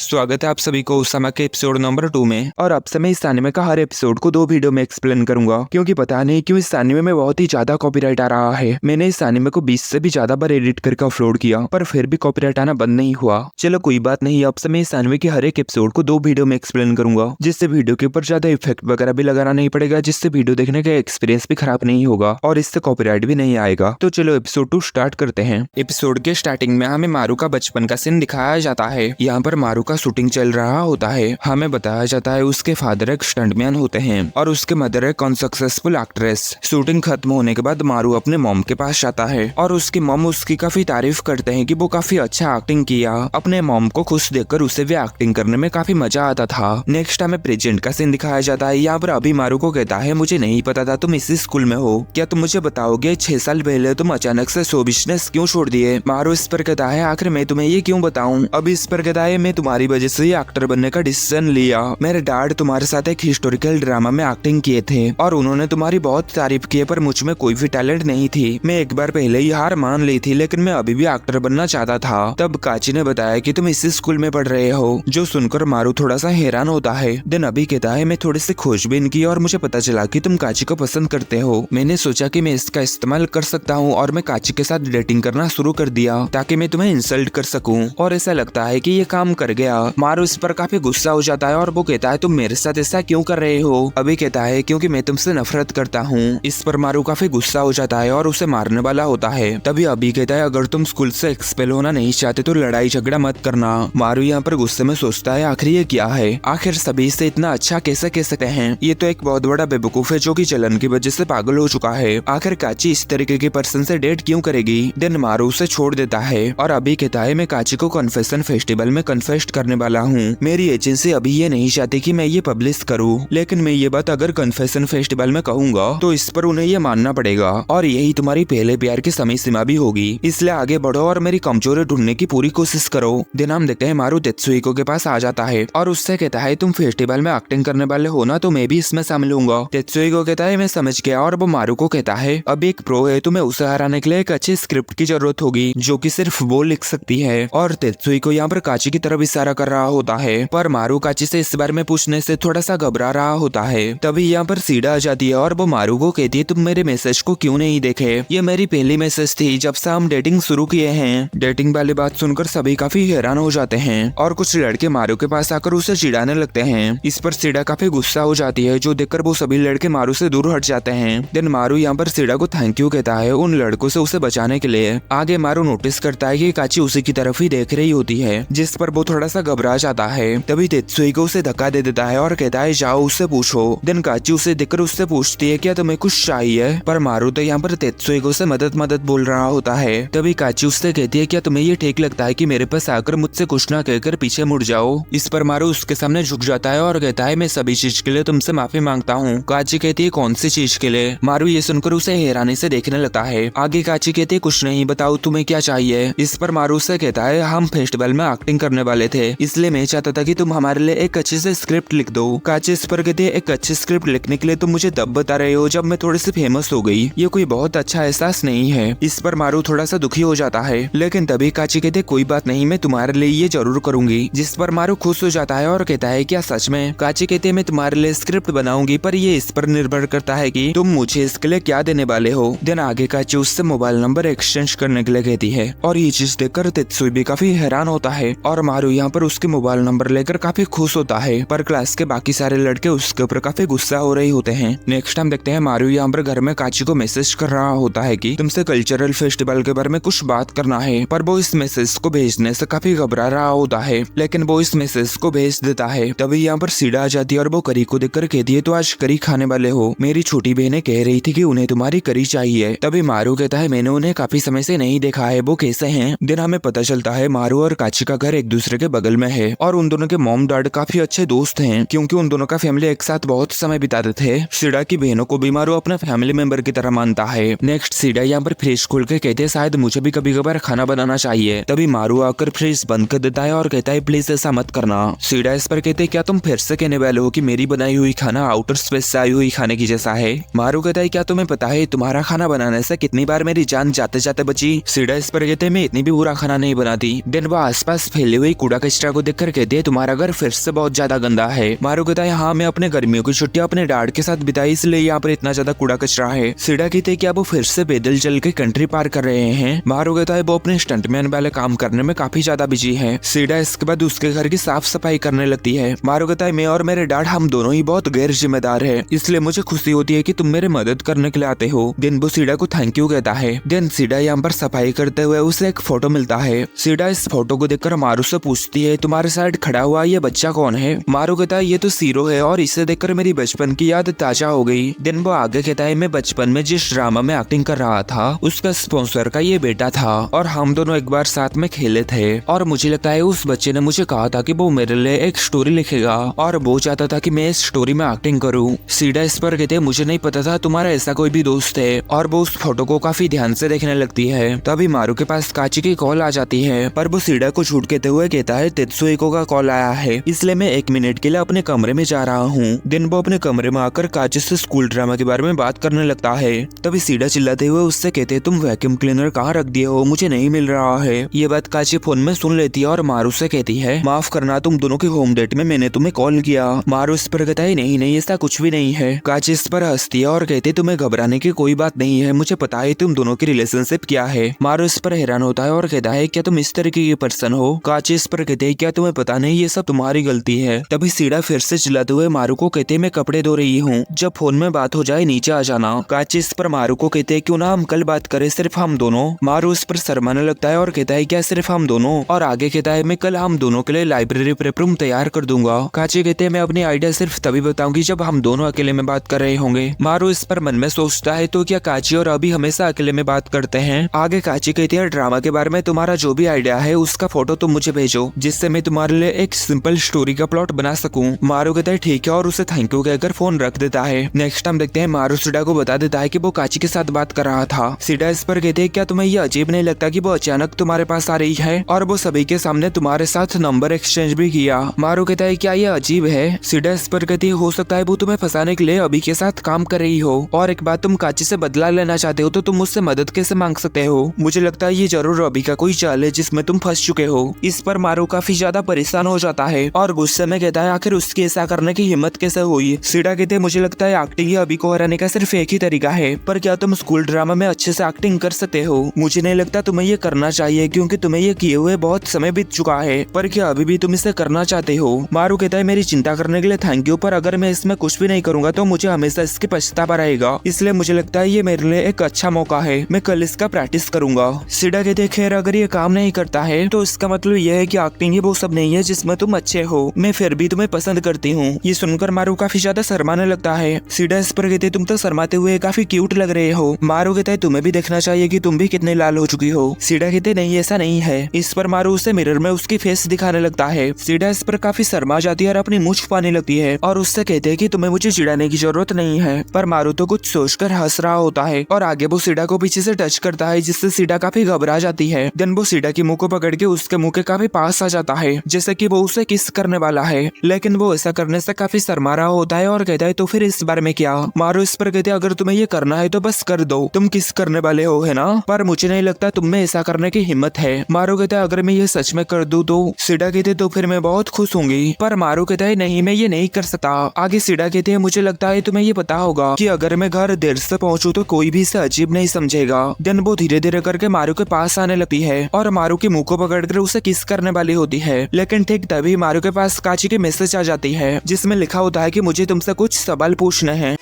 स्वागत है आप सभी को उसामा के एपिसोड नंबर 2 में। और अब से मैं इस एनिमे का हर एपिसोड को 2 वीडियो में एक्सप्लेन करूंगा, क्योंकि पता नहीं क्यों इस एनिमे में बहुत ही ज्यादा कॉपीराइट आ रहा है। मैंने इस एनिमे को 20 से भी ज्यादा बार एडिट करके अपलोड किया, पर फिर भी कॉपीराइट आना बंद नहीं हुआ। चलो कोई बात नहीं, अब से मैं इस एनिमे के हर एक एपिसोड को 2 वीडियो में एक्सप्लेन करूंगा, जिससे वीडियो के ऊपर ज्यादा इफेक्ट वगैरह भी लगाना नहीं पड़ेगा, जिससे वीडियो देखने का एक्सपीरियंस भी खराब नहीं होगा और इससे कॉपीराइट भी नहीं आएगा। तो चलो एपिसोड 2 स्टार्ट करते हैं। एपिसोड के स्टार्टिंग में हमें मारू का बचपन का सीन दिखाया जाता है। यहाँ पर मारू का शूटिंग चल रहा होता है। हमें बताया जाता है उसके फादर एक स्टंटमैन होते हैं और उसके मदर एक अनसक्सेसफुल एक्ट्रेस। शूटिंग खत्म होने के बाद मारू अपने मॉम के पास जाता है और उसकी मॉम उसकी काफी तारीफ करते हैं कि वो काफी अच्छा एक्टिंग किया। अपने मॉम को खुश देखकर उसे भी एक्टिंग करने में काफी मजा आता था। नेक्स्ट हमें प्रेजेंट का सीन दिखाया जाता है। यहाँ पर अभी मारू को कहता है, मुझे नहीं पता था तुम इसी स्कूल में हो, क्या तुम मुझे बताओगे 6 साल पहले तुम अचानक से शो बिजनेस क्यों छोड़ दिए? मारू इस पर कहता है, आखिर मैं तुम्हें ये क्यों बताऊं? अभी इस पर कहता है, मैं तुम्हारी वजह से एक्टर बनने का डिसीजन लिया। मेरे डैड तुम्हारे साथ एक हिस्टोरिकल ड्रामा में एक्टिंग किए थे और उन्होंने तुम्हारी बहुत तारीफ की, पर मुझ में कोई भी टैलेंट नहीं थी। मैं एक बार पहले ही हार मान ली थी, लेकिन मैं अभी भी एक्टर बनना चाहता था। तब काची ने बताया कि तुम इसी स्कूल में पढ़ रहे हो, जो सुनकर मारू थोड़ा सा हैरान होता है। देन अभी कहता है, मैं थोड़ी सी खोजबीन की और मुझे पता चला कि तुम काची को पसंद करते हो। मैंने सोचा कि मैं इसका इस्तेमाल कर सकता हूँ और मैं काची के साथ डेटिंग करना शुरू कर दिया ताकि मैं तुम्हें इंसल्ट कर सकूं, और ऐसा लगता है कि ये काम कर गया। मारू इस पर काफी गुस्सा हो जाता है और वो कहता है, तुम मेरे साथ ऐसा क्यों कर रहे हो? अभी कहता है, क्योंकि मैं तुमसे नफरत करता हूँ। इस पर मारू काफी गुस्सा हो जाता है और उसे मारने वाला होता है। तभी अभी कहता है, अगर तुम स्कूल से एक्सपेल होना नहीं चाहते तो लड़ाई झगड़ा मत करना। मारू यहाँ पर गुस्से में सोचता है, आखिर ये क्या है? आखिर सभी से इतना अच्छा कैसे कह सकते हैं? ये तो एक बहुत बड़ा बेवकूफ है जो कि जलन की वजह से पागल हो चुका है। आखिर काची इस तरीके के पर्सन से डेट क्यों करेगी? देन मारू उसे छोड़ देता है और अभी कहता है, मैं काची को कन्फेशन फेस्टिवल में कन्फेस्ट करने वाला हूँ। मेरी एजेंसी अभी ये नहीं चाहती कि मैं ये पब्लिश करूँ, लेकिन मैं ये बात अगर कन्फेशन फेस्टिवल में कहूंगा तो इस पर उन्हें ये मानना पड़ेगा और यही तुम्हारी पहले प्यार की समय सीमा भी होगी। इसलिए आगे बढ़ो और मेरी कमजोरी ढूंढने की पूरी कोशिश करो। दिन हम देखते हैं मारू तेत्सुइको के पास आ जाता है और उससे कहता है, तुम फेस्टिवल में एक्टिंग करने वाले हो ना, तो मैं भी इसमें शामिल हूँगा। तेत्सुइको कहता है, मैं समझ गया, और वो मारू को कहता है, अब एक प्रो है, तुम्हें उसे हराने के लिए एक अच्छी स्क्रिप्ट की जरूरत होगी जो कि सिर्फ वो लिख सकती है। और तेत्सुइको यहाँ पर काची की तरफ इशारा कर रहा होता है, पर मारू काची से इस बारे में पूछने से थोड़ा सा घबरा रहा होता है। तभी यहाँ पर सीडा आ जाती है और वो मारू को कहती है, तुम मेरे मैसेज को क्यों नहीं देखे? ये मेरी पहली मैसेज थी जब से हम डेटिंग शुरू किए हैं। डेटिंग वाली बात सुनकर सभी काफी हैरान हो जाते हैं और कुछ लड़के मारू के पास आकर उसे चिढ़ाने लगते हैं। इस पर सीडा काफी गुस्सा हो जाती है, जो देखकर वो सभी लड़के मारू से दूर हट जाते हैं। देन मारू यहाँ पर सीडा को थैंक यू कहता है उन लड़कों से उसे बचाने के लिए। आगे मारू नोटिस करता है कि काची उसी की तरफ ही देख रही होती है, जिस पर वो थोड़ा सा घबरा जाता है। तभी तेत्सुइको उसे धक्का दे देता है और कहता है, जाओ उससे पूछो। देन काची उसे देखकर उससे पूछती है, क्या तुम्हें कुछ चाहिए? पर मारू तो यहाँ पर तेत्सुइको से मदद बोल रहा होता है। तभी काची उससे कहती है, क्या तुम्हें ये ठीक लगता है कि मेरे पास आकर मुझसे कुछ ना कहकर पीछे मुड़ जाओ? इस पर मारू उसके सामने झुक जाता है और कहता है, मैं सभी चीज के लिए तुमसे माफी मांगता हूँ। काची कहती है, कौन सी चीज के लिए? मारू ये सुनकर उसे हैरानी से देखने लगता है। आगे काची कहती है, कुछ नहीं, बताओ तुम्हें क्या चाहिए? इस पर मारू से कहता है, हम फेस्टिवल में एक्टिंग करने वाले थे, इसलिए मैं चाहता था कि तुम हमारे लिए एक अच्छी से स्क्रिप्ट लिख दो। काची इस पर कहती है, एक अच्छी स्क्रिप्ट लिखने के लिए तुम मुझे तब बता रहे हो जब मैं थोड़ी सी फेमस हो गई, ये कोई बहुत अच्छा एहसास नहीं है। इस पर मारू थोड़ा सा दुखी हो जाता है, लेकिन तभी काची कहते, कोई बात नहीं, मैं तुम्हारे लिए ये जरूर करूंगी। जिस पर मारू खुश हो जाता है और कहता है, क्या सच में? काची कहते, मैं तुम्हारे लिए स्क्रिप्ट बनाऊंगी, पर ये इस पर निर्भर करता है कि तुम मुझे इसके लिए क्या देने वाले हो। दिन आगे काची उससे मोबाइल नंबर एक्सचेंज करने के लिए कहती है और ये चीज देखकर तेत्सुई भी काफी हैरान होता है और मारू यहाँ पर उसके मोबाइल नंबर लेकर काफी खुश होता है। पर क्लास के बाकी सारे लड़के उसके ऊपर काफी गुस्सा हो रहे होते हैं। नेक्स्ट हम देखते हैं मारू यहाँ पर घर में काची को मैसेज कर रहा होता है कि तुमसे कल्चरल फेस्टिवल के बारे में कुछ बात करना है, पर वो इस मैसेज को भेजने से काफी घबरा रहा होता है, लेकिन वो इस मैसेज को भेज देता है। तभी यहाँ पर सीडा आ जाती है और वो करी को देखकर कहती है, तो आज करी खाने वाले हो? मेरी छोटी बहनें कह रही थी कि उन्हें तुम्हारी करी चाहिए। तभी मारू कहता है, मैंने उन्हें काफी समय से नहीं देखा है, वो कैसे हैं? दिन हमें पता चलता है मारू और काची का घर एक दूसरे के बगल में है और उन दोनों के मॉम डैड काफी अच्छे दोस्त हैं, क्योंकि उन दोनों का फैमिली एक साथ बहुत समय बिताते थे। सीडा की बहनों को भी मारू अपने फैमिली मेंबर की तरह मानता है। नेक्स्ट सीडा यहाँ पर फ्रिज खोल के कहते हैं, शायद मुझे भी कभी कभार खाना बनाना चाहिए। तभी मारू आकर फ्रिज बंद कर देता है और कहता है, प्लीज ऐसा मत करना। सीडा इस पर कहते, क्या तुम फिर से कहने वाले हो कि मेरी बनाई हुई खाना आउटर स्पेस से आई हुई खाने की जैसा है? मारू कहता है, क्या तुम्हें पता है तुम्हारा खाना बनाने से कितनी बार मेरी जान जाते जाते बची? सीडा इस पर कहते, मैं इतनी भी बुरा खाना नहीं बनाती। देन वो आसपास फैली हुई कूड़ा काचिस्ट्रा को देखकर कहती है तुम्हारा घर फिर से बहुत ज्यादा गंदा है। मारू कहता है हाँ मैं अपने गर्मियों की छुट्टियां अपने डैड के साथ बिताई इसलिए यहाँ पर इतना ज्यादा कूड़ा कचरा है। सीडा कहते हैं कि अब वो फिर से पैदल चल के कंट्री पार कर रहे हैं। मारू कहता है वो अपने स्टंटमैन वाले काम करने में काफी ज्यादा बिजी है। सीडा इसके बाद उसके घर की साफ सफाई करने लगती है। मारू कहता है मैं और मेरे डैड हम दोनों ही बहुत गैर जिम्मेदार है, इसलिए मुझे खुशी होती है कि तुम मेरे मदद करने के लिए आते हो। देन वो सीडा को थैंक यू कहता है। देन सीडा यहाँ पर सफाई करते हुए उसे एक फोटो मिलता है। सीडा इस फोटो को देखकर मारू से पूछती है तुम्हारे साइड खड़ा हुआ ये बच्चा कौन है। मारू कहता है ये तो सीरो है और इसे देखकर मेरी बचपन की याद ताजा हो गई। देन वो आगे कहता है मैं बचपन में जिस ड्रामा में एक्टिंग कर रहा था उसका स्पॉन्सर का ये बेटा था और हम दोनों एक बार साथ में खेले थे और मुझे लगता है उस बच्चे ने मुझे कहा था कि वो मेरे लिए एक स्टोरी लिखेगा और वो चाहता था कि मैं इस स्टोरी में एक्टिंग करूं। सीडा इस पर कहते हैं मुझे नहीं पता था तुम्हारा ऐसा कोई भी दोस्त है और वो उस फोटो को काफी ध्यान से देखने लगती है। तभी मारू के पास काची की कॉल आ जाती है पर वो सीडा को झूठ कहते हुए कहता है तेत्सुइको का कॉल आया है इसलिए मैं 1 मिनट के लिए अपने कमरे में जा रहा हूँ। दिन वो अपने कमरे में आकर काची से स्कूल ड्रामा के बारे में बात करने लगता है। तभी सीडा चिल्लाते हुए उससे कहते तुम वैक्यूम क्लीनर कहाँ रख दिए हो, मुझे नहीं मिल रहा है। ये बात काची फोन में सुन लेती है और मारू से कहती है माफ करना तुम दोनों की होम डेट में मैंने तुम्हें कॉल किया। मारू इस पर कहता है नहीं नहीं ऐसा कुछ भी नहीं है। काची इस पर हंसती है और कहते तुम्हें घबराने की कोई बात नहीं है, मुझे पता है तुम दोनों की रिलेशनशिप क्या है। मारू इस पर हैरान होता है और कहता है क्या तुम इस तरीके की पर्सन हो। काची इस पर कहते हैं क्या तुम्हें पता नहीं ये सब तुम्हारी गलती है। तभी सीडा फिर से चिल्लाते हुए मारू को कहते मैं कपड़े धो रही हूँ, जब फोन में बात हो जाए नीचे आ जाना। काची इस पर मारू को कहते क्यों ना हम कल बात करें सिर्फ हम दोनों। मारू इस पर शर्माने लगता है और कहता है क्या सिर्फ हम दोनों, और आगे कहता है मैं कल हम दोनों के लिए लाइब्रेरी प्रेप रूम तैयार कर दूंगा। काची कहते हैं मैं अपनी आइडिया सिर्फ तभी बताऊंगी जब हम दोनों अकेले में बात कर रहे होंगे। मारू इस पर मन में सोचता है तो क्या काची और अभी हमेशा अकेले में बात करते हैं। आगे काची कहती है ड्रामा के बारे में तुम्हारा जो भी आइडिया है उसका फोटो तुम मुझे भेजो जिससे मैं तुम्हारे लिए एक सिंपल स्टोरी का प्लॉट बना सकूं। मारू कहता है ठीक है और उसे थैंक यू कहकर फोन रख देता है। नेक्स्ट टाइम देखते हैं मारू सीडा को बता देता है कि वो काची के साथ बात कर रहा था। सीडा इस पर कहते हैं क्या तुम्हें ये अजीब नहीं लगता कि वो अचानक तुम्हारे पास आ रही है और वो सभी के सामने तुम्हारे साथ नंबर एक्सचेंज भी किया। मारू कहता है क्या ये अजीब है। सीडा इस पर कहती है हो सकता है वो तुम्हें फंसाने के लिए अभी के साथ काम कर रही हो और एक बात तुम काची से बदला लेना चाहते हो तो तुम मुझसे मदद कैसे मांग सकते हो। मुझे लगता है ये जरूर अभी का कोई चाल है जिसमें तुम फंस चुके हो। इस पर मारू काफी ज्यादा परेशान हो जाता है और गुस्से में कहता है आखिर उसकी ऐसा करने की हिम्मत कैसे हुई। सीडा कहते हैं मुझे लगता है एक्टिंग ही अभी को हराने का सिर्फ एक ही तरीका है, पर क्या तुम स्कूल ड्रामा में अच्छे से एक्टिंग कर सकते हो। मुझे नहीं लगता तुम्हें ये करना चाहिए क्योंकि तुम्हें ये किए हुए बहुत समय बीत चुका है, पर क्या अभी भी तुम इसे करना चाहते हो। मारू कहता है मेरी चिंता करने के लिए थैंक यू, पर अगर मैं इसमें कुछ भी नहीं करूंगा तो मुझे हमेशा इसकी पछतावा रहेगा, इसलिए मुझे लगता है ये मेरे लिए एक अच्छा मौका है, मैं कल इसका प्रैक्टिस करूंगा। सीडा कहते हैं खैर अगर ये काम नहीं करता है तो इसका मतलब यह है कि एक्टिंग ही वो सब नहीं है जिसमें तुम अच्छे हो, मैं फिर भी तुम्हें पसंद करती हूँ। ये सुनकर मारू काफी ज्यादा शर्माने लगता है। सीडा इस पर कहते तुम तो शर्माते हुए काफी क्यूट लग रहे हो। मारू कहता है तुम्हें भी देखना चाहिए कि तुम भी कितने लाल हो चुकी हो। सीडा कहते नहीं ऐसा नहीं है। इस पर मारू उसे मिरर में उसकी फेस दिखाने लगता है। सीडा इस पर काफी शर्मा जाती है और अपनी मुंह छुपाने लगती है और उससे कहते हैं कि तुम्हें मुझे चिढ़ाने की जरूरत नहीं है, पर मारू तो कुछ सोचकर हंस रहा होता है और आगे वो सीडा को पीछे से टच करता है जिससे सीडा काफी घबरा जाती है। देन वो सीडा की मुंह को पकड़ के उसके मुंह के काफी पास आ जाता है जैसे कि वो उसे किस करने वाला है, लेकिन वो ऐसा करने से काफी शर्मा रहा होता है और कहता है तो फिर इस बारे में क्या। मारू इस पर कहते अगर तुम्हें ये करना है तो बस कर दो, तुम किस करने वाले हो है ना, पर मुझे नहीं लगता तुम में ऐसा करने की हिम्मत है। मारू कहता है अगर मैं ये सच में कर दूं तो। सीडा कहते तो फिर मैं बहुत खुश होंगी, पर मारू कहता है नहीं मैं ये नहीं कर सकता। आगे सीडा कहते हैं मुझे लगता है तुम्हें ये पता होगा कि अगर मैं घर देर से पहुंचूं तो कोई भी इसे अजीब नहीं समझेगा। देन वो धीरे धीरे करके मारू के पास आने लगती है और मारू के मुंह को पकड़कर उसे किस करने वाली होती है, लेकिन ठीक तभी मारू के पास काची की मैसेज आ जाती है जिसमें लिखा होता है कि मुझे तुमसे कुछ सवाल पूछने हैं।